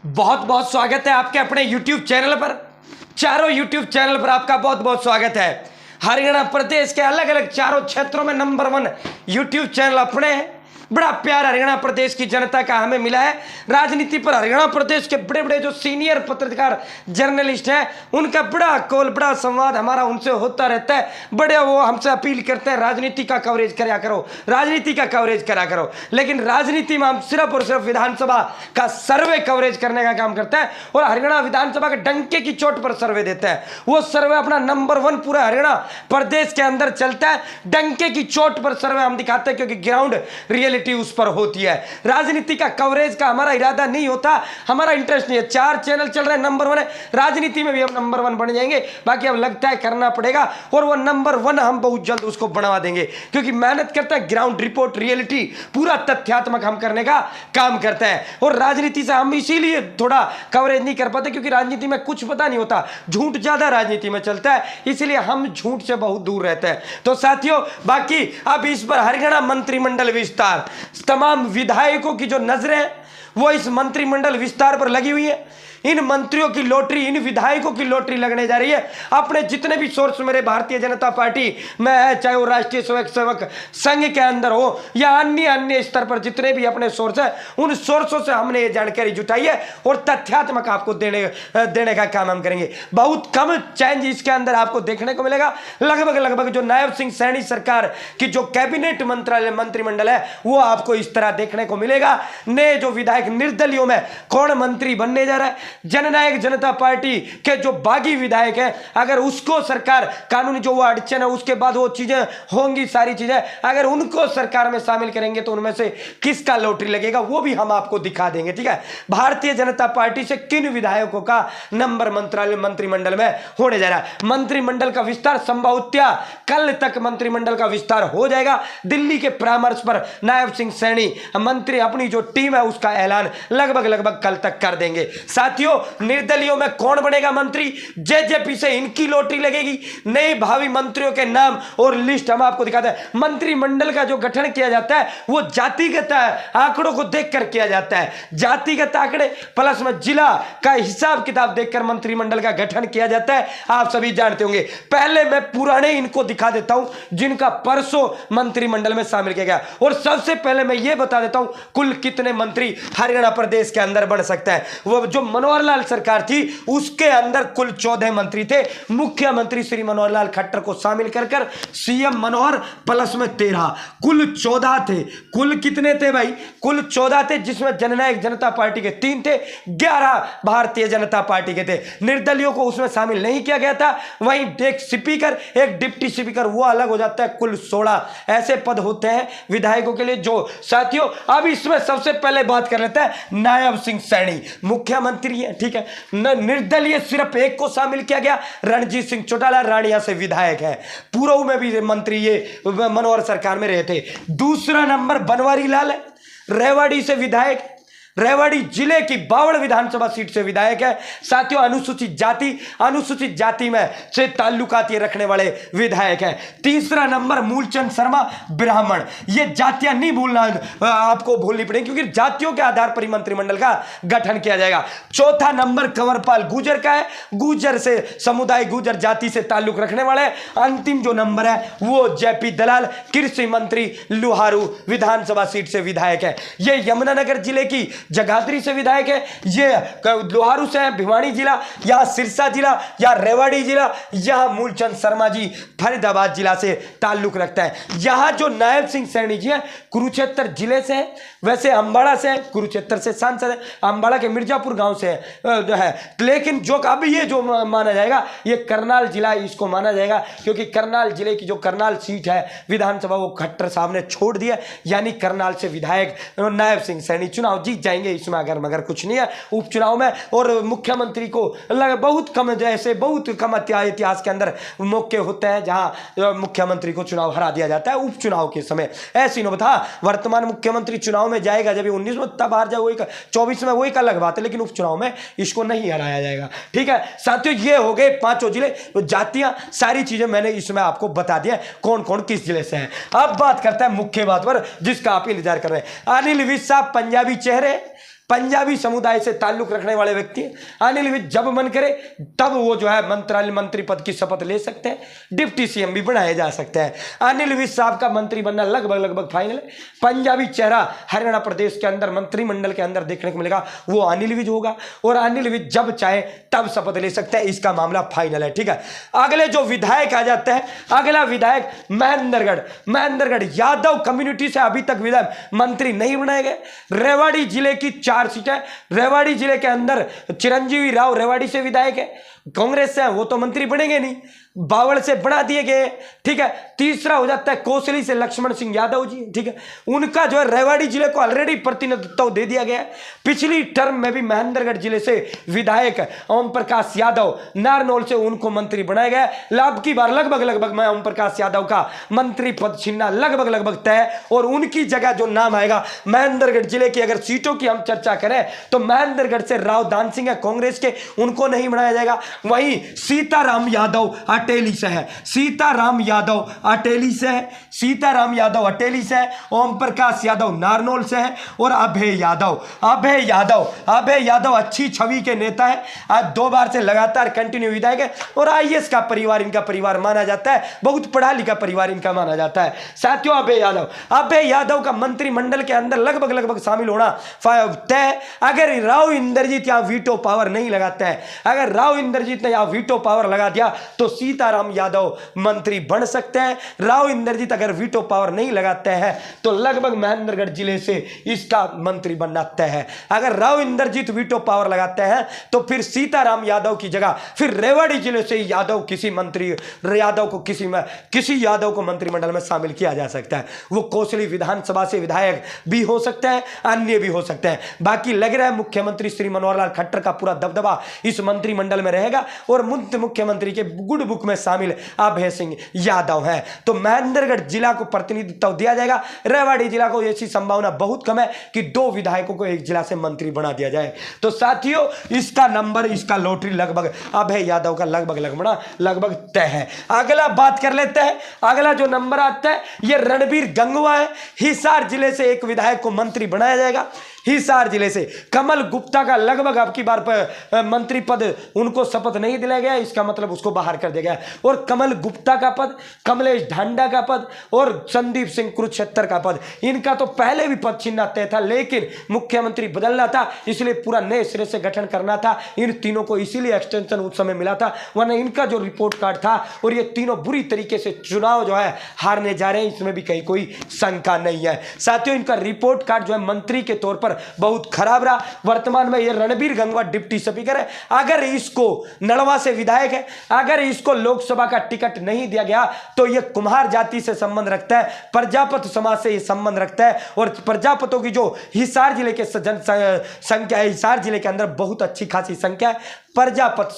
बहुत बहुत स्वागत है आपके अपने YouTube चैनल पर। चारों YouTube चैनल पर आपका बहुत बहुत स्वागत है। हरियाणा प्रदेश के अलग अलग चारों क्षेत्रों में नंबर 1 YouTube चैनल अपने हैं। बड़ा प्यार हरियाणा प्रदेश की जनता का हमें मिला है। राजनीति पर हरियाणा प्रदेश के बड़े बड़े जो सीनियर पत्रकार जर्नलिस्ट हैं उनका बड़ा कॉल, बड़ा संवाद हमारा उनसे होता रहता है। बड़े वो हमसे अपील करते हैं राजनीति का कवरेज करा करो, राजनीति का कवरेज करा करो। लेकिन राजनीति में हम सिर्फ और सिर्फ विधानसभा का सर्वे कवरेज करने का काम करता है और हरियाणा विधानसभा के डंके की चोट पर सर्वे देता है। वो सर्वे अपना नंबर 1 पूरा हरियाणा प्रदेश के अंदर चलता है। डंके की चोट पर सर्वे हम दिखाते हैं क्योंकि ग्राउंड रियलिटी उस पर होती है। राजनीति का कवरेज का हमारा इरादा नहीं होता, हमारा इंटरेस्ट नहीं है। 4 चैनल चल रहे हैं, नंबर 1 है। राजनीति में भी हम नंबर 1 बन जाएंगे। बाकी अब लगता है करना पड़ेगा और वो नंबर 1 हम बहुत जल्द उसको बनवा देंगे क्योंकि मेहनत करता है। ग्राउंड रिपोर्ट रियलिटी पूरा तथ्यात्मक हम करने का काम करता है और राजनीति से हम इसीलिए थोड़ा कवरेज नहीं कर पाते क्योंकि राजनीति में कुछ पता नहीं होता। झूठ ज्यादा राजनीति में चलता है, इसलिए हम झूठ से बहुत दूर रहते हैं। तो साथियों, बाकी अब इस पर हरियाणा मंत्रिमंडल विस्तार, तमाम विधायकों की जो नजरें वो इस मंत्रिमंडल विस्तार पर लगी हुई है। इन मंत्रियों की लॉटरी, इन विधायकों की लॉटरी लगने जा रही है। अपने जितने भी सोर्स मेरे भारतीय जनता पार्टी में है, चाहे वो राष्ट्रीय स्वयंसेवक संघ के अंदर हो या अन्य स्तर पर जितने भी अपने सोर्स है, उन सोर्सों से हमने ये जानकारी जुटाई है और तथ्यात्मक आपको देने का काम हम करेंगे। बहुत कम चेंज इसके अंदर आपको देखने को मिलेगा। लगभग जो नायब सिंह सैनी सरकार की जो कैबिनेट मंत्रिमंडल है वो आपको इस तरह देखने को मिलेगा। नए जो विधायक निर्दलियों में कौन मंत्री बनने जा रहा है, जननायक जनता पार्टी के जो बागी विधायक हैं, अगर उसको सरकार कानूनी जो वो अड़चन है उसके बाद वो चीजें होंगी, सारी चीजें अगर उनको सरकार में शामिल करेंगे तो उनमें से किसका लॉटरी लगेगा वो भी हम आपको दिखा देंगे। ठीक है, भारतीय जनता पार्टी से किन विधायकों का नंबर मंत्रिमंडल में होने जा रहा है। मंत्रिमंडल का विस्तार संभवतः कल तक मंत्रिमंडल का विस्तार हो जाएगा। दिल्ली के परामर्श पर नायब सिंह सैनी मंत्री अपनी जो टीम है उसका ऐलान लगभग कल तक कर देंगे। साथियों, निर्दलियों में कौन बनेगा मंत्री, जेजेपी से इनकी लॉटरी लगेगी। नए भावी मंत्रियों के नाम और लिस्ट हम आपको दिखाते हैं। मंत्रिमंडल का जो गठन किया जाता है वो जातिगत आंकड़ों को देखकर किया जाता है। जातिगत आंकड़े प्लस में जिला का हिसाब किताब देखकर मंत्रिमंडल का गठन किया जाता है। आप सभी जानते होंगे। पहले मैं पुराने इनको दिखा देता हूं जिनका परसों मंत्रिमंडल में शामिल किया गया और सबसे पहले मैं ये बता देता हूं कुल कितने मंत्री हरियाणा प्रदेश के अंदर बन सकता है। वो जो मनोहर लाल सरकार थी उसके अंदर कुल 14 मंत्री थे। मुख्यमंत्री श्री मनोहर लाल खट्टर को शामिल कर सीएम मनोहर प्लस में 13, कुल 14 थे। कुल कितने थे भाई? कुल 14 थे, जिसमें जननायक जनता पार्टी के 3 थे, 11 भारतीय जनता पार्टी के थे। निर्दलियों को उसमें शामिल नहीं किया गया था। वहीं एक स्पीकर, एक डिप्टी स्पीकर वो अलग हो जाता है। कुल 16 ऐसे पद होते हैं विधायकों के लिए। जो साथियों, अब इसमें सबसे पहले बात कर लेते हैं नायब सिंह सैनी मुख्यमंत्री है। ठीक है, निर्दलीय सिर्फ एक को शामिल किया गया, रणजीत सिंह चौटाला रानिया से विधायक है। पूर्व में भी मंत्री ये मनोहर सरकार में रहे थे। दूसरा नंबर बनवारी लाल है, रेवाड़ी से विधायक, रेवाड़ी जिले की बावड़ विधानसभा सीट से विधायक है। साथियों, अनुसूचित जाति में से ताल्लुकात ये रखने वाले विधायक हैं। तीसरा नंबर मूलचंद शर्मा ब्राह्मण। ये जातियां नहीं भूलना, आपको भूलनी पड़ेगी क्योंकि जातियों के आधार पर ही मंत्रिमंडल का गठन किया जाएगा। चौथा नंबर कंवरपाल गुर्जर का है, गुर्जर से समुदाय, गुर्जर जाति से ताल्लुक रखने वाले। अंतिम जो नंबर है वो जेपी दलाल, कृषि मंत्री, लुहारू विधानसभा सीट से विधायक है। ये यमुनानगर जिले की जगाधरी से विधायक है। ये लोहारू से है, भिवानी जिला या सिरसा जिला या रेवाड़ी जिला या मूलचंद शर्मा जी फरीदाबाद जिला से ताल्लुक रखता है। यहां जो नायब सिंह सैनी जी हैं कुरुक्षेत्र जिले से हैं, वैसे अंबाड़ा से, कुरुक्षेत्र से सांसद है, अंबाड़ा के मिर्जापुर गांव से है। लेकिन जो अब ये जो माना जाएगा ये करनाल जिला इसको माना जाएगा क्योंकि करनाल जिले की जो करनाल सीट है विधानसभा वो खट्टर साहब ने छोड़ दिया, यानी करनाल से विधायक नायब सिंह सैनी चुनाव जीत जाएंगे। इसमें अगर मगर कुछ नहीं है उपचुनाव में। और मुख्यमंत्री को बहुत कम, जैसे बहुत कम इतिहास के अंदर मौके होते हैं जहां मुख्यमंत्री को चुनाव हरा दिया जाता है उपचुनाव के समय। ऐसी नौबत, वर्तमान मुख्यमंत्री चुनाव में जाएगा जब 19 में तब हार जाए, वही 24 में वही एक अलग बात है, लेकिन उपचुनाव में इसको नहीं हराया जाएगा। ठीक है साथियों, ये हो गए 5 जिले, तो जातियां, सारी चीजें मैंने इसमें आपको बता दिया कौन कौन किस जिले से हैं। अब बात करता है मुख्य बात पर जिसका आप इंतजार कर रहे हैं। अनिल विज साहब पंजाबी चेहरे, पंजाबी समुदाय से ताल्लुक रखने वाले व्यक्ति हैं। अनिल विज जब मन करे तब वो जो है मंत्री पद की शपथ ले सकते हैं, डिप्टी सीएम भी बनाए जा सकते हैं। अनिल विज साहब का मंत्री बनना लगभग फाइनल है। पंजाबी चेहरा हरियाणा प्रदेश के अंदर मंत्रिमंडल के अंदर देखने को मिलेगा, वो अनिल विज होगा और अनिल विज जब चाहे तब शपथ ले सकते हैं। इसका मामला फाइनल है, ठीक है। अगले जो विधायक आ जाते हैं, अगला विधायक महेंद्रगढ़ यादव कम्युनिटी से अभी तक विधायक मंत्री नहीं बनाए गए। रेवाड़ी जिले की 4 सीटें, रेवाड़ी जिले के अंदर चिरंजीवी राव रेवाड़ी से विधायक है, कांग्रेस से, वो तो मंत्री बनेंगे नहीं, बावल से बना दिए गए, ठीक है। तीसरा हो जाता है कोसली से लक्ष्मण सिंह यादव जी, ठीक है, उनका जो है रेवाड़ी जिले को ऑलरेडी प्रतिनिधित्व दे दिया गया है। पिछली टर्म में भी महेंद्रगढ़ जिले से विधायक ओम प्रकाश यादव नारनौल से उनको मंत्री बनाया गया। लाभ की बार लगभग मैं ओम प्रकाश यादव का मंत्री पद छीनना लगभग तय, और उनकी जगह जो नाम आएगा महेंद्रगढ़ जिले की, अगर सीटों की हम चर्चा करें तो महेंद्रगढ़ से राव दान सिंह है कांग्रेस के, उनको नहीं बनाया जाएगा। वहीं सीताराम यादव अटेली से है, सीताराम यादव अटेली से है, सीताराम यादव अटेली से है, ओम प्रकाश यादव नारनौल से है, और अभय यादव अच्छी छवि के नेता है, आज 2 बार से लगातार कंटिन्यू विधायक है, और आईएएस का परिवार इनका परिवार माना जाता है, बहुत पढ़ा लिखा परिवार इनका माना जाता है। साथियों अभय यादव का मंत्रिमंडल के अंदर लगभग शामिल होना तय, अगर राव इंद्रजीत यहां वीटो पावर नहीं लगाते हैं, अगर राव इंद्रजीत ने यहां वीटो पावर लगा दिया तो सीताराम यादव मंत्री बन सकते हैं। राव इंद्रजीत अगर वीटो पावर नहीं लगाते हैं तो लगभग महेंद्रगढ़ जिले से इसका मंत्री बनना तय है। अगर राव इंद्रजीत वीटो पावर लगाते हैं तो फिर सीताराम यादव की जगह फिर रेवाड़ी जिले से यादव किसी यादव को मंत्रिमंडल में शामिल किया जा सकता है। वो कोसली विधानसभा से विधायक भी हो सकते हैं, अन्य भी हो सकते हैं। बाकी लग रहा है मुख्यमंत्री श्री मनोहर लाल खट्टर का पूरा दबदबा इस मंत्रिमंडल में रहेगा, और मुख्यमंत्री के गुड बुक में शामिल अभय सिंह यादव है। तो महेंद्रगढ़ जिला को प्रतिनिधित्व दिया जाएगा। रेवाड़ी जिला को ऐसी संभावना बहुत कम है कि 2 विधायकों को एक जिला से मंत्री बना दिया जाए। तो साथियों इसका लॉटरी लगभग अभय यादव का लगभग तय है। अगला बात कर लेते हैं, अगला जो नंबर आता है ये रणबीर गंगवा है। हिसार जिले से एक विधायक को मंत्री बनाया जाएगा। हिसार जिले से कमल गुप्ता का लगभग आपकी बार पर मंत्री पद उनको शपथ नहीं दिलाया गया, इसका मतलब उसको बाहर कर दिया गया। और कमल गुप्ता का पद, कमलेश ढांडा का पद और संदीप सिंह कुरुक्षेत्र का पद, इनका तो पहले भी पद छीनना तय था, लेकिन मुख्यमंत्री बदलना था, इसलिए पूरा नए सिरे से गठन करना था। इन तीनों को इसीलिए एक्सटेंशन उस समय मिला था, वरना इनका जो रिपोर्ट कार्ड था, और ये तीनों बुरी तरीके से चुनाव जो है हारने जा रहे हैं, इसमें भी कहीं कोई शंका नहीं है। साथियों इनका रिपोर्ट कार्ड जो है मंत्री के तौर पर बहुत खराब रहा। वर्तमान में ये रणबीर गंगवा डिप्टी स्पीकर है। अगर इसको नलवा से विधायक है, अगर इसको लोकसभा का टिकट नहीं दिया गया तो ये कुम्हार जाति से संबंध रखता है, प्रजापत समाज से ये संबंध रखता है, और प्रजापतों की जो हिसार जिले के संख्या है, हिसार जिले के अंदर बहुत अच्छी खासी संख्या है, प्रजापत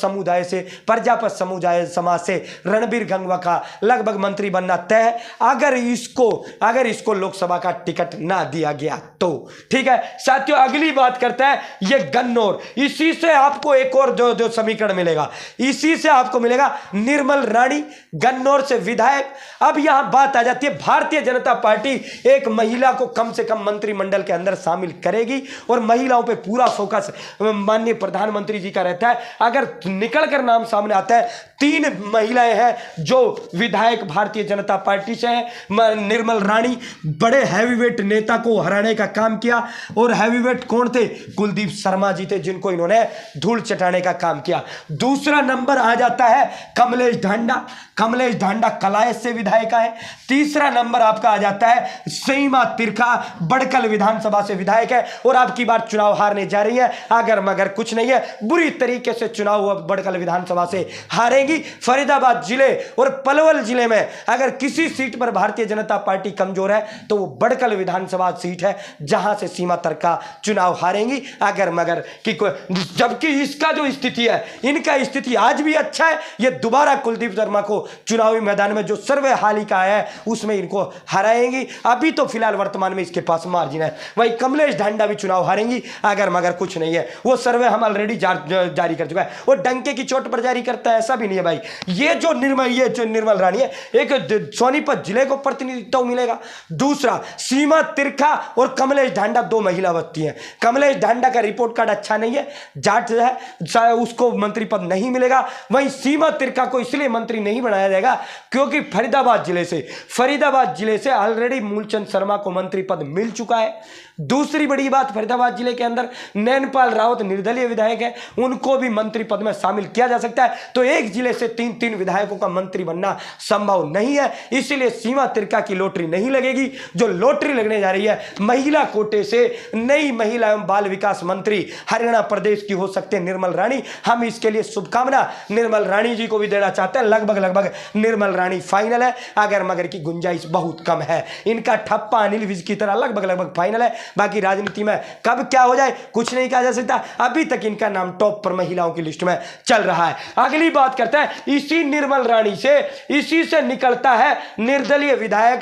समुदाय समाज से रणबीर गंगवा का लगभग मंत्री बनना तय है, अगर इसको लोकसभा का टिकट ना दिया गया तो। ठीक है साथियों, अगली बात करते हैं ये गन्नौर। इसी से आपको एक और जो समीकरण मिलेगा, इसी से आपको मिलेगा निर्मल रानी, गन्नौर से विधायक। अब यहां बात आ जाती है, भारतीय जनता पार्टी एक महिला को कम से कम मंत्रिमंडल के अंदर शामिल करेगी, और महिलाओं पे पूरा फोकस माननीय प्रधानमंत्री जी का रहता है। अगर निकल कर नाम सामने आता है, 3 महिलाएं हैं जो विधायक भारतीय जनता पार्टी से हैं। निर्मल रानी बड़े हैवीवेट नेता को हराने का काम किया, और हैवीवेट कौन थे? कुलदीप शर्मा जी थे, जिनको इन्होंने धूल चटाने का काम किया। दूसरा नंबर आ जाता है कमलेश ढांडा कलायत से विधायक है। तीसरा नंबर आपका आ जाता है सीमा तिरखा, बड़कल विधानसभा से विधायक है, और आपकी बार चुनाव हारने जा रही है, अगर मगर कुछ नहीं है, बुरी तरीके से चुनाव बड़कल विधानसभा से हारेंगी। फरीदाबाद जिले और पलवल जिले में अगर किसी सीट पर भारतीय जनता पार्टी कमजोर है तो वो बड़कल विधानसभा सीट है, जहां से सीमा तिरखा चुनाव हारेंगी, अगर मगर कि जबकि इसका जो स्थिति है, इनका स्थिति आज भी अच्छा है। ये दोबारा कुलदीप शर्मा को चुनावी मैदान में जो सर्वे हाल ही का है उसमें इनको हराएंगी। अभी तो फिलहाल वर्तमान में इसके पास मार्जिन है। वही कमलेश ढांडा भी चुनाव हारेंगी अगर मगर कुछ नहीं है। वो सर्वे हम ऑलरेडी जारी कर चुका है। वो डंके की चोट पर जारी करता है ऐसा भी नहीं है भाई। ये जो निर्मल रानी है, एक सोनीपत जिले को प्रतिनिधित्व मिलेगा, दूसरा सीमा तिरखा और कमलेश ढांडा दो महिला बत्ती हैं। कमलेश ढांडा का रिपोर्ट कार्ड अच्छा नहीं है, जाट है, उसको मंत्री पद नहीं मिलेगा। वहीं सीमा तिरखा को इसलिए मंत्री नहीं बनाया जाएगा क्योंकि फरीदाबाद जिले से ऑलरेडी मूलचंद शर्मा को मंत्री पद मिल चुका है। दूसरी बड़ी बात, फरीदाबाद जिले के अंदर नैनपाल रावत निर्दलीय विधायक है, उनको भी मंत्री पद में शामिल किया जा सकता है। तो एक जिले से तीन विधायकों का मंत्री बनना संभव नहीं है, इसलिए सीमा तिरका की लॉटरी नहीं लगेगी। जो लॉटरी लगने जा रही है महिला कोटे से नई महिला एवं बाल विकास मंत्री हरियाणा प्रदेश की हो सकते हैं निर्मल रानी। हम इसके लिए शुभकामना निर्मल रानी जी को भी देना चाहते हैं। लगभग निर्मल रानी फाइनल है, अगर मगर की गुंजाइश बहुत कम है। इनका ठप्पा अनिल विज की तरह लगभग फाइनल है। बाकी राजनीति में कब क्या हो जाए कुछ नहीं कहा जा सकता। अभी तक इनका नाम टॉप पर महिलाओं की लिस्ट में चल रहा है। अगली बात करते हैं इसी निर्मल रानी से, इसी से निकलता है निर्दलीय विधायक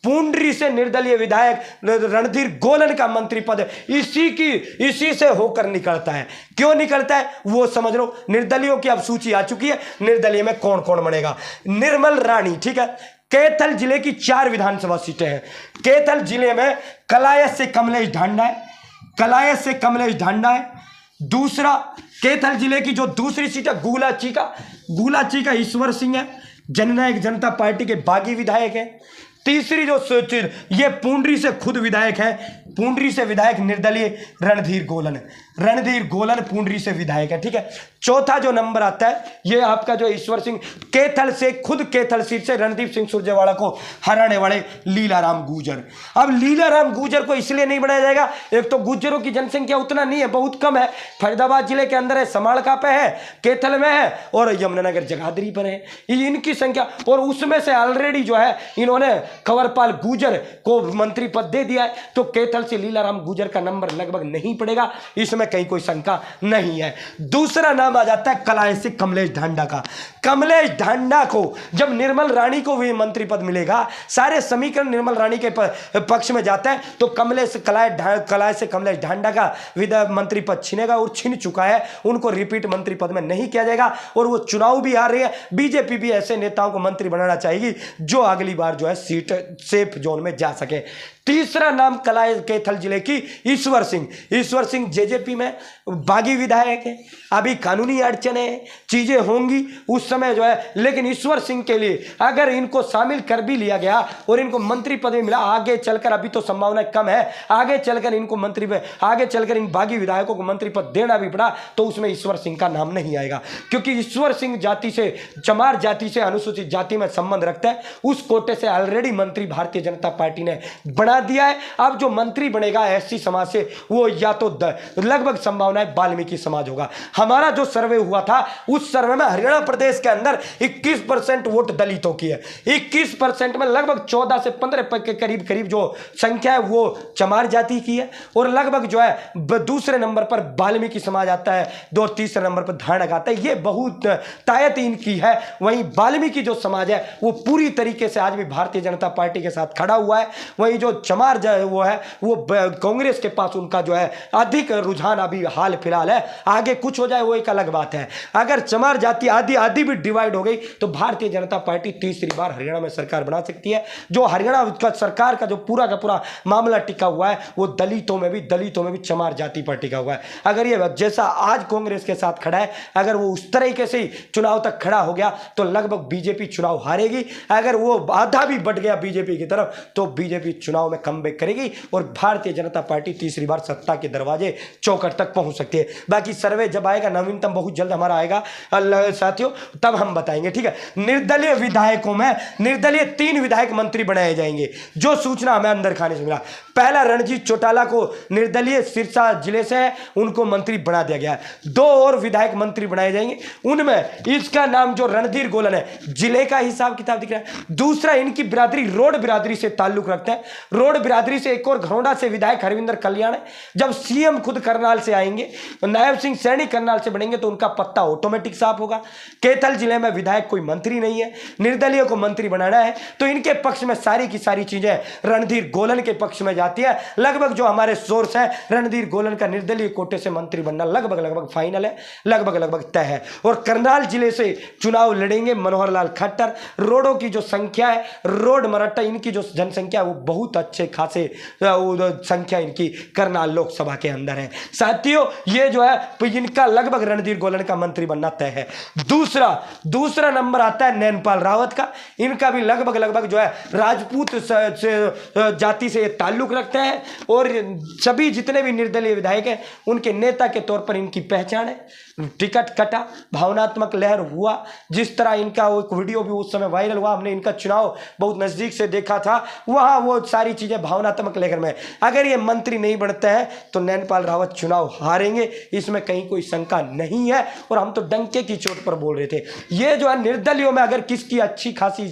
पुंडरी से निर्दलीय विधायक रणधीर गोलन का मंत्री पद इसी से होकर निकलता है। क्यों निकलता है वो समझ लो। निर्दलियों की अब सूची आ चुकी है, निर्दलीय में कौन कौन बनेगा। निर्मल रानी, ठीक है, कैथल जिले की 4 विधानसभा सीटें हैं। कैथल जिले में कलायत से कमलेश ढांडा है। दूसरा कैथल जिले की जो दूसरी सीट है गुलाची का ईश्वर सिंह है, जननायक जनता पार्टी के बागी विधायक है। तीसरी जो ये पुंडरी से खुद विधायक है, पुंडरी से विधायक निर्दलीय रणधीर गोलन पुंडरी से विधायक है, ठीक है। चौथा जो नंबर आता है ये आपका जो ईश्वर सिंह कैथल सीट से रणदीप सिंह सुरजेवाला को हराने वाले लीलाराम गुर्जर। अब लीलाराम गुर्जर को इसलिए नहीं बनाया जाएगा, एक तो गुर्जरों की जनसंख्या उतना नहीं है, बहुत कम है। फरीदाबाद जिले के अंदर है, समालका पे है, कैथल में है और यमुनानगर जगाधरी पर है। इनकी संख्या, और उसमें से ऑलरेडी जो है इन्होंने कंवरपाल गुर्जर को मंत्री पद दे दिया है। तो कैथल से लीलाराम गुर्जर का नंबर लगभग नहीं पड़ेगा, इसमें कहीं कोई शंका नहीं है। दूसरा नाम आ जाता है कलाय से कमलेश ढांडा का। कमलेश ढांडा को जब निर्मल रानी को भी मंत्री पद मिलेगा, सारे समीकरण निर्मल रानी के पक्ष में जाता है, तो कलाय से कमलेश ढांडा का मंत्री पद छिनेगा और छिन चुका है। उनको रिपीट मंत्री पद में नहीं किया जाएगा और वो चुनाव भी हार रही है। बीजेपी भी ऐसे नेताओं को मंत्री बनाना चाहेगी जो अगली बार जो है सीट सेफ जोन में जा सके। तीसरा नाम कलाय कैथल जिले की ईश्वर सिंह जेजेपी में बागी विधायक है। अभी कानूनी अड़चनें चीजें होंगी उस समय जो है, लेकिन ईश्वर सिंह के लिए अगर इनको शामिल कर भी लिया गया और इनको मंत्री पद मिला, आगे चलकर, अभी तो संभावना कम है, आगे चलकर इन बागी विधायकों को मंत्री पद देना भी पड़ा तो उसमें ईश्वर सिंह का नाम नहीं आएगा, क्योंकि ईश्वर सिंह जाति से, चमार जाति से, अनुसूचित जाति में संबंध रखता है। उस कोटे से ऑलरेडी मंत्री भारतीय जनता पार्टी ने बना दिया है। अब जो मंत्री बनेगा एससी समाज से, वो या तो लगभग संभावना है वाल्मीकि समाज होगा। हमारा जो सर्वे हुआ था उस सर्वे में हरियाणा प्रदेश के अंदर 21% वोट दलितों की है। 21% में लगभग 14 से 15 के करीब जो संख्या है वो चमार जाति की है, और लगभग जो है दूसरे नंबर पर वाल्मीकि समाज आता है, तीसरे नंबर पर धारणक आता है। ये बहुत तायत इनकी है। वहीं वाल्मीकि जो समाज है वो पूरी तरीके से आज भी भारतीय जनता पार्टी के साथ खड़ा हुआ है। वहीं जो चमार वो कांग्रेस के पास उनका जो है अधिक रुझान अभी हाल फिलहाल है। आगे कुछ हो जाए वो एक अलग बात है। अगर चमार जाति आदि भी डिवाइड हो गई तो भारतीय जनता पार्टी तीसरी बार हरियाणा में सरकार बना सकती है। जो हरियाणा का सरकार का जो पूरा का पूरा मामला टिका हुआ है वो दलितों में भी चमार जाति पर टिका हुआ है। अगर ये जैसा आज कांग्रेस के साथ खड़ा है, अगर वो उस तरीके से ही चुनाव तक खड़ा हो गया तो लगभग बीजेपी चुनाव हारेगी। अगर वो आधा भी बढ़ गया बीजेपी की तरफ तो बीजेपी चुनाव में कमबैक करेगी और भारतीय जनता पार्टी तीसरी बार सत्ता के दरवाजे चौखट तक पहुंच सकती है। बाकी सर्वे जब आएगा, नवीनतम बहुत जल्द हमारा आएगा साथियों, तब हम बताएंगे, ठीक है। निर्दलीय विधायकों में 3 विधायक मंत्री बनाए जाएंगे, जो सूचना हमें अंदर खाने से मिला। पहला रणजीत चौटाला को निर्दलीय सिरसा जिले से है, उनको मंत्री बना दिया गया है। 2 और विधायक मंत्री बनाए जाएंगे, उनमें इसका नाम जो रणधीर गोलन है, जिले का हिसाब किताब दिख रहा है। दूसरा, इनकी बिरादरी रोड बिरादरी से ताल्लुक रखते हैं। रोड बिरादरी से एक और घरौंडा से विधायक हरविंदर कल्याण है। जब सीएम खुद करनाल से आएंगे, नायब सिंह सैनी करनाल से बनेंगे तो उनका पत्ता ऑटोमेटिक साफ होगा। कैथल जिले में विधायक कोई मंत्री नहीं है, निर्दलीय को मंत्री बनाना है तो इनके पक्ष में सारी की सारी चीजें रणधीर गोलन के पक्ष में जाती है। लगभग जो हमारे सोर्स है, रणधीर गोलन का निर्दलीय कोटे से मंत्री बनना लगभग फाइनल है, लगभग तय है। और करनाल जिले से चुनाव लड़ेंगे मनोहर लाल खट्टर। रोडों की जो संख्या है, रोड मराठा इनकी जो जनसंख्या है वो बहुत अच्छे खासे संख्या इनकी करनाल लोकसभा के अंदर है। साथियों ये जो है इनका लगभग रणधीर गोलन का मंत्री बनना तय है। दूसरा नंबर आता है नैनपाल रावत का। इनका भी लगभग जो है राजपूत जाति से ताल्लुक रखते हैं और सभी जितने भी निर्दलीय विधायक हैं उनके नेता के तौर पर इनकी पहचान है। टिकट कटा, भावनात्मक लहर हुआ, जिस तरह इनका एक वीडियो भी उस समय वायरल हुआ, हमने इनका चुनाव बहुत नजदीक से देखा था, वहां वो सारी चीजें भावनात्मक लहर में। अगर ये मंत्री नहीं बनते हैं तो नैनपाल रावत चुनाव हारेंगे, इसमें कहीं कोई शंका नहीं है। और हम तो डंके की चोट पर बोल रहे थे। ये जो है निर्दलियों में अगर किसकी अच्छी खासी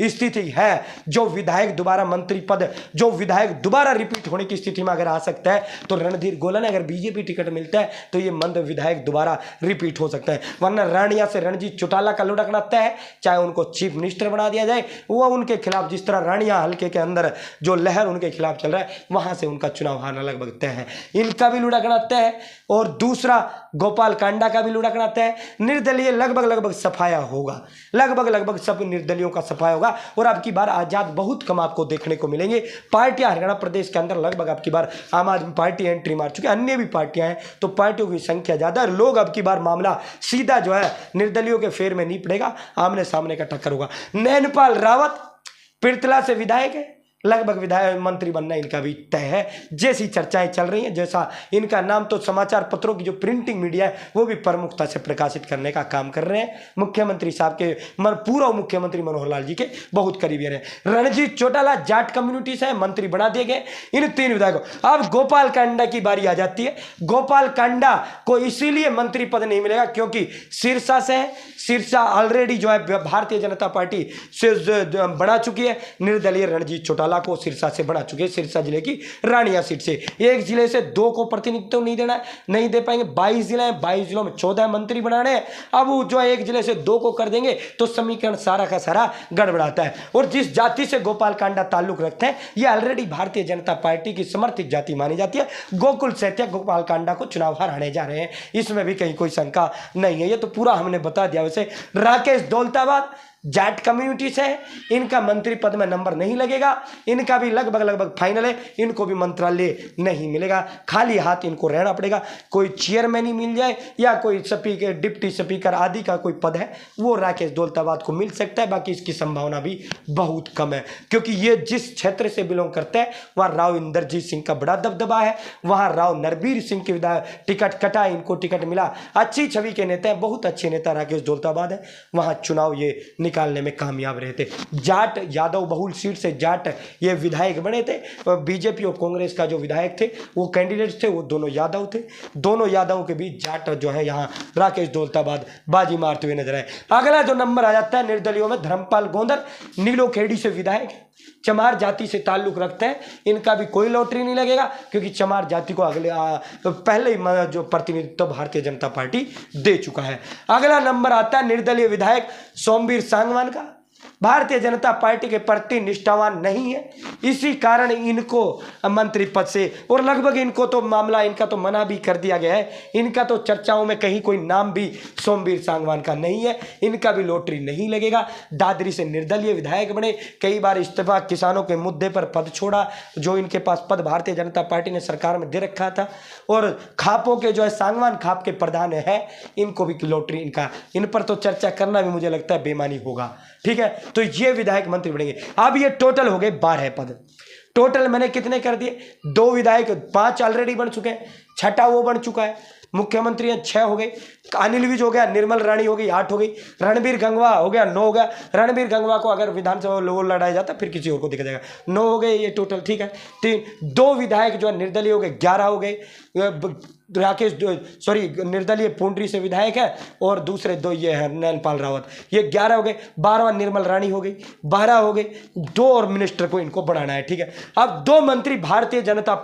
स्थिति है, जो विधायक दोबारा मंत्री पद, जो विधायक दोबारा रिपीट होने की स्थिति में अगर आ सकता है तो रणधीर गोलन। अगर बीजेपी टिकट मिलता है तो ये मंद विधायक दोबारा रिपीट हो सकता है, वरना रानिया से रणजीत चौटाला का लुढ़कना तय है। चाहे उनको चीफ मिनिस्टर बना दिया जाए, वो उनके खिलाफ जिस तरह रानिया हल्के के अंदर जो लहर उनके खिलाफ चल रहा है, वहां से उनका चुनाव हारना लगभग तय है। इनका भी लुढ़कना तय है। और दूसरा गोपाल कांडा का भी लुढ़कना तय है। निर्दलीय लगभग सफाया होगा, लगभग सब निर्दलियों का सफाया होगा। और अब की बार आजाद बहुत कम आपको देखने को मिलेंगे। पार्टियां हरियाणा प्रदेश के अंदर लगभग अब की बार आम आदमी पार्टी एंट्री मार चुकी है, अन्य भी पार्टियां हैं, तो पार्टियों की संख्या ज्यादा है। लोग अब की बार मामला सीधा जो है निर्दलियों के फेर में नहीं पड़ेगा, आमने सामने का टक्कर होगा। नैनपाल रावत पिरतला से विधायक है, लगभग विधायक मंत्री बनना इनका भी तय है। जैसी चर्चाएं चल रही हैं, जैसा इनका नाम तो समाचार पत्रों की जो प्रिंटिंग मीडिया है वो भी प्रमुखता से प्रकाशित करने का काम कर रहे हैं। मुख्यमंत्री साहब के पूर्व मुख्यमंत्री मनोहर लाल जी के बहुत करीबी रहे। रणजीत चौटाला जाट कम्युनिटी से मंत्री बना दिए गए इन 3 विधायकों। अब गोपाल कांडा की बारी आ जाती है। गोपाल कांडा को इसीलिए मंत्री पद नहीं मिलेगा क्योंकि सिरसा से, सिरसा ऑलरेडी जो है भारतीय जनता पार्टी से बना चुकी है। निर्दलीय रणजीत चौटाला को सिरसा से बना चुके, सिरसा जिले की रानिया सीट से। एक जिले से 2 को प्रतिनिधित्व नहीं देना, नहीं दे पाएंगे। 22 जिले हैं, 22 जिलों में 14 मंत्री बनाने हैं। अब वो जो एक जिले से 2 को कर देंगे तो समीकरण सारा का सारा गड़बड़ाता है। और जिस जाति से गोपाल कांडा ताल्लुक रखते हैं ये ऑलरेडी भारतीय जनता पार्टी की समर्थित जाति मानी जाती है। गोकुल सेतिया गोपाल कांडा को चुनाव हराने जा रहे हैं, इसमें भी कहीं कोई शंका नहीं है। ये तो पूरा हमने बता दिया। वैसे राकेश दौलताबाद जाट कम्युनिटी से, इनका मंत्री पद में नंबर नहीं लगेगा। इनका भी लगभग फाइनल है, इनको भी मंत्रालय नहीं मिलेगा, खाली हाथ इनको रहना पड़ेगा। कोई चेयरमैन ही मिल जाए या कोई स्पीकर, डिप्टी स्पीकर आदि का कोई पद है वो राकेश दौलताबाद को मिल सकता है। बाकी इसकी संभावना भी बहुत कम है क्योंकि ये जिस क्षेत्र से बिलोंग करते हैं वहाँ राव इंद्रजीत सिंह का बड़ा दबदबा है। वहाँ राव नरबीर सिंह की टिकट कटा, इनको टिकट मिला। अच्छी छवि के नेता हैं, बहुत अच्छे नेता राकेश दौलताबाद है। वहाँ चुनाव ये निकालने में कामयाब रहे थे। जाट यादव बहुल सीट से जाट ये विधायक बने थे। बीजेपी और कांग्रेस का जो विधायक थे वो कैंडिडेट थे, वो दोनों यादव थे। दोनों यादवों के बीच जाट जो है यहाँ राकेश दौलताबाद बाजी मारते हुए नजर आए। अगला जो नंबर आ जाता है निर्दलियों में धर्मपाल गोंदर, नीलो खेड़ी से विधायक है, चमार जाति से ताल्लुक रखते हैं। इनका भी कोई लॉटरी नहीं लगेगा क्योंकि चमार जाति को पहले ही जो प्रतिनिधित्व भारतीय जनता पार्टी दे चुका है। अगला नंबर आता है निर्दलीय विधायक सोमवीर सांगवान का। भारतीय जनता पार्टी के प्रति निष्ठावान नहीं है, इसी कारण इनको मंत्री पद से, और लगभग इनको तो मामला इनका तो मना भी कर दिया गया है। इनका तो चर्चाओं में कहीं कोई नाम भी सोमवीर सांगवान का नहीं है, इनका भी लॉटरी नहीं लगेगा। दादरी से निर्दलीय विधायक बने, कई बार इस्तीफा, किसानों के मुद्दे पर पद छोड़ा, जो इनके पास पद भारतीय जनता पार्टी ने सरकार में दे रखा था। और खापों के जो है सांगवान खाप के प्रधान है, इनको भी लॉटरी, इनका इन पर तो चर्चा करना भी मुझे लगता है बेमानी होगा। ठीक है, तो ये विधायक मंत्री बनेंगे। अब ये टोटल हो गए 12 पद। टोटल मैंने कितने कर दिए? 2 विधायक, 5 ऑलरेडी बन चुके हैं, छठा वो बन चुका है। मुख्यमंत्री 6 हो गए, अनिल विज हो गया, निर्मल रानी हो गई 8 हो गई, रणबीर गंगवा हो गया 9 हो गया। रणबीर गंगवा को अगर विधानसभा वो लड़ाया जाता फिर किसी और को देखा जाएगा। 9 हो गए ये टोटल, ठीक है। 2 विधायक जो है निर्दलीय हो गए, 11 हो गए। राकेश निर्दलीय पुंडरी से विधायक है और दूसरे 2 ये है नैनपाल रावत, ये 11 हो गए। 12वां निर्मल रानी हो गई, 12 हो गए। 2 और मिनिस्टर को इनको बढ़ाना है, ठीक है। अब 2 मंत्री भारतीय जनता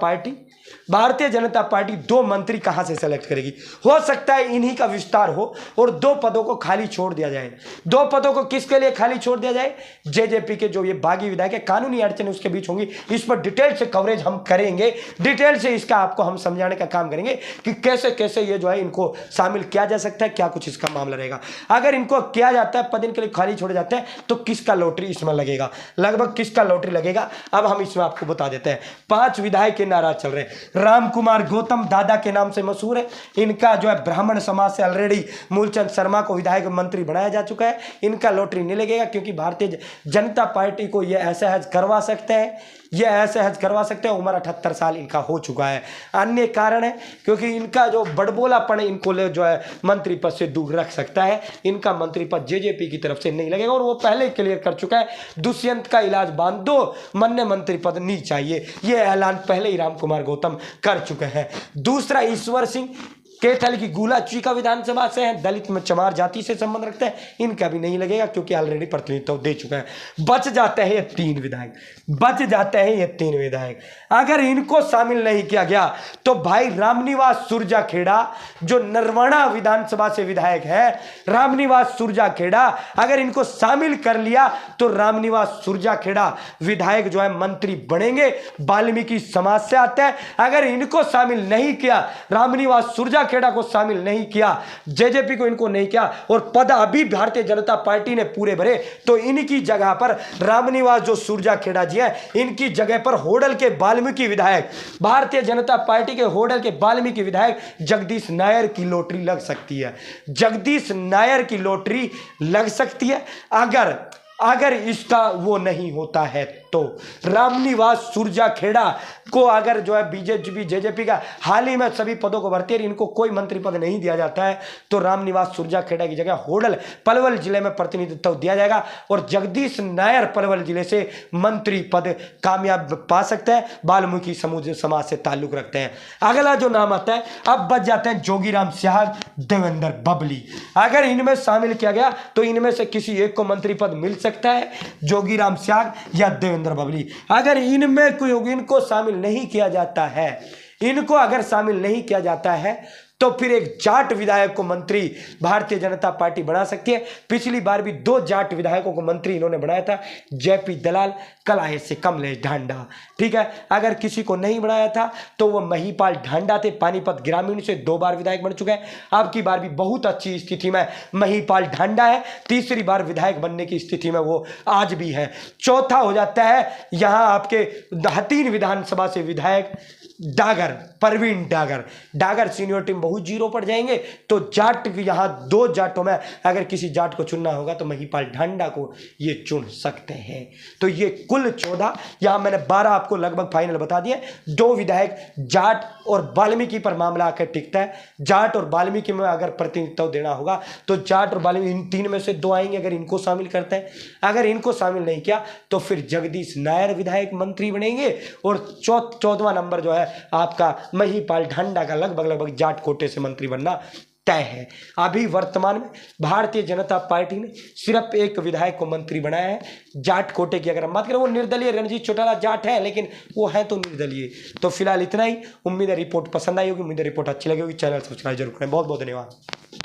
पार्टी 2 मंत्री कहां से सेलेक्ट करेगी? हो सकता है इन्हीं का विस्तार हो और 2 पदों को खाली छोड़ दिया जाए। 2 पदों को किसके लिए खाली छोड़ दिया जाए? जेजेपी के जो ये बागी विधायक है, कानूनी अड़चन उसके बीच होंगी, इस पर डिटेल से कवरेज हम करेंगे, डिटेल से इसका आपको हम समझाने का काम करेंगे कि कैसे कैसे ये जो है इनको शामिल किया जा सकता है, क्या कुछ इसका मामला रहेगा। अगर इनको किया जाता है, पद इनके लिए खाली छोड़े जाते हैं, तो किसका लॉटरी इसमें लगेगा, लगभग किसका लॉटरी लगेगा, अब हम इसमें आपको बता देते हैं। 5 विधायक के नाराज चल रहे हैं। राम कुमार गौतम दादा के नाम से मशहूर है, इनका जो है ब्राह्मण समाज से ऑलरेडी मूलचंद शर्मा को विधायक मंत्री बनाया जा चुका है। इनका लॉटरी नहीं लगेगा क्योंकि भारतीय जनता पार्टी को ये ऐसे हज करवा सकते हैं, उम्र 78 साल इनका हो चुका है। अन्य कारण है क्योंकि इनका जो बड़बोलापन है इनको जो है मंत्री पद से दूर रख सकता है। इनका मंत्री पद जेजेपी की तरफ से नहीं लगेगा और वो पहले क्लियर कर चुका है, दुष्यंत का इलाज बांध दो, मन्ने मंत्री पद नहीं चाहिए, ये ऐलान पहले ही राम कुमार गौतम कर चुके हैं। दूसरा, ईश्वर सिंह कैथल की गुलाचीका विधानसभा से हैं, दलित में चमार जाति से संबंध रखते हैं, इनका भी नहीं लगेगा क्योंकि ऑलरेडी प्रतिनिधित्व दे चुका है। बच जाते हैं ये 3 विधायक, अगर इनको शामिल नहीं किया गया तो भाई रामनिवास सुरजाखेड़ा जो नरवाना विधानसभा से विधायक है, रामनिवास सुरजाखेड़ा, अगर इनको शामिल कर लिया तो रामनिवास सुरजाखेड़ा विधायक जो है मंत्री बनेंगे, वाल्मीकि समाज से आते हैं। अगर इनको शामिल नहीं किया, रामनिवास सुरजा खेड़ा को शामिल नहीं किया, जेजेपी को इनको नहीं किया और पद अभी भारतीय जनता पार्टी ने पूरे भरे, तो इनकी जगह पर रामनिवास जो सुरजा खेड़ा जी है, इनकी जगह पर होडल के वाल्मीकि विधायक, भारतीय जनता पार्टी के होडल के वाल्मीकि विधायक जगदीश नायर की लॉटरी लग सकती है। जगदीश नायर की लॉटरी लग सकती है अगर इसका वो नहीं होता है तो। रामनिवास सुरजाखेड़ा को अगर जो है बीजेपी जेजेपी का हाल ही में सभी पदों को भरती है, इनको कोई मंत्री पद नहीं दिया जाता है, तो रामनिवास सुरजाखेड़ा की जगह होडल पलवल जिले में प्रतिनिधित्व दिया जाएगा और जगदीश नायर पलवल जिले से मंत्री पद कामयाब पा सकते हैं, वाल्मीकि समाज से ताल्लुक रखते हैं। अगला जो नाम आता है, अब बच जाते हैं जोगीराम स्याग, देवेंद्र बबली। अगर इनमें शामिल किया गया तो इनमें से किसी एक को मंत्री पद मिल सकता है, जोगीराम स्याग या देवेंद्र बबली। अगर इनमें कोई इनको शामिल नहीं किया जाता है, इनको अगर शामिल नहीं किया जाता है तो फिर एक जाट विधायक को मंत्री भारतीय जनता पार्टी बना सकती है। पिछली बार भी 2 जाट विधायकों को मंत्री इन्होंने बनाया था, जेपी दलाल, कलाए से कमलेश ढांडा, ठीक है। अगर किसी को नहीं बनाया था तो वो महिपाल ढांडा थे, पानीपत ग्रामीण से 2 बार विधायक बन चुके हैं। अब की बार भी बहुत अच्छी स्थिति में महिपाल ढांडा है, तीसरी बार विधायक बनने की स्थिति में वो आज भी है। चौथा हो जाता है यहाँ आपके हतीन विधानसभा से विधायक परवीन डागर सीनियरिटी में बहुत 0 पर जाएंगे, तो जाट यहाँ 2 जाटों में अगर किसी जाट को चुनना होगा तो महिपाल ढांडा को ये चुन सकते हैं। तो ये कुल 14, यहाँ मैंने 12 आपको लगभग फाइनल बता दिए। 2 विधायक जाट और वाल्मीकि पर मामला आकर टिकता है। जाट और वाल्मीकि में अगर प्रतिनिधित्व देना होगा तो जाट और वाल्मीकि इन 3 में से 2 आएंगे अगर इनको शामिल करते हैं। अगर इनको शामिल नहीं किया तो फिर जगदीश नायर विधायक मंत्री बनेंगे और 14वां नंबर जो है आपका महिपाल ढांडा का लगभग जाट कोटे से मंत्री बनना तय है। अभी वर्तमान में भारतीय जनता पार्टी ने सिर्फ एक विधायक को मंत्री बनाया है जाट कोटे की। अगर हम बात करें, वो निर्दलीय रणजीत चौटाला जाट है, लेकिन वो है तो निर्दलीय। तो फिलहाल इतना ही। उम्मीद है रिपोर्ट पसंद आई होगी, उम्मीद है रिपोर्ट अच्छी लगी होगी। चैनल सब्सक्राइब जरूर करें। बहुत बहुत धन्यवाद।